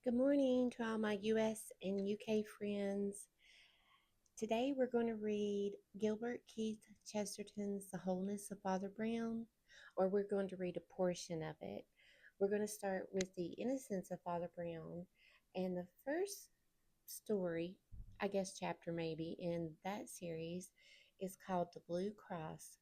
Good morning to all my US and UK friends. Today we're going to read Gilbert Keith Chesterton's The Wholeness of Father Brown, or we're going to read a portion of it. We're going to start with The Innocence of Father Brown, and the first story, I guess chapter maybe, in that series is called The Blue Cross.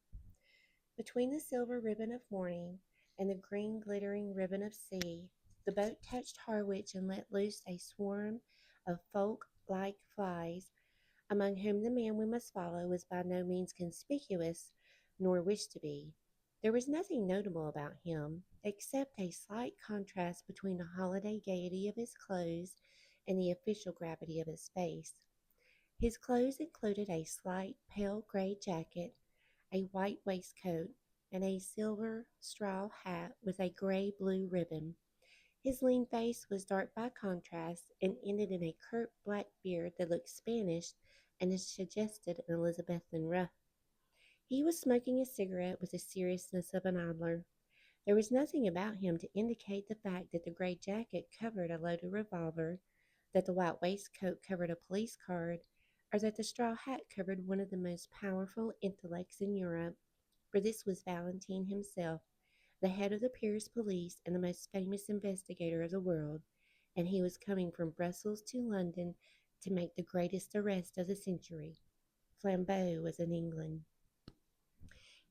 Between the silver ribbon of morning and the green glittering ribbon of sea, the boat touched Harwich and let loose a swarm of folk like flies, among whom the man we must follow was by no means conspicuous, nor wished to be. There was nothing notable about him, except a slight contrast between the holiday gaiety of his clothes and the official gravity of his face. His clothes included a slight pale gray jacket, a white waistcoat, and a silver straw hat with a gray-blue ribbon. His lean face was dark by contrast, and ended in a curt black beard that looked Spanish and suggested an Elizabethan ruff. He was smoking a cigarette with the seriousness of an idler. There was nothing about him to indicate the fact that the gray jacket covered a loaded revolver, that the white waistcoat covered a police card, or that the straw hat covered one of the most powerful intellects in Europe, for this was Valentine himself, the head of the Paris police and the most famous investigator of the world, and he was coming from Brussels to London to make the greatest arrest of the century. Flambeau was in England.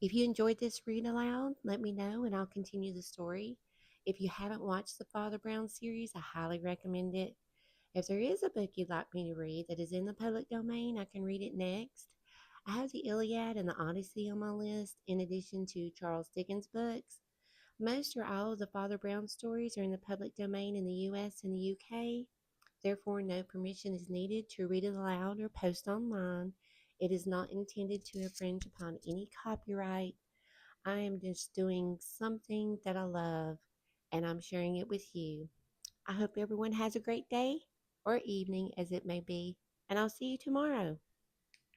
If you enjoyed this read aloud, let me know and I'll continue the story. If you haven't watched the Father Brown series, I highly recommend it. If there is a book you'd like me to read that is in the public domain, I can read it next. I have the Iliad and the Odyssey on my list, in addition to Charles Dickens' books. Most or all of the Father Brown stories are in the public domain in the US and the UK. Therefore, no permission is needed to read it aloud or post online. It is not intended to infringe upon any copyright. I am just doing something that I love, and I'm sharing it with you. I hope everyone has a great day or evening, as it may be, and I'll see you tomorrow.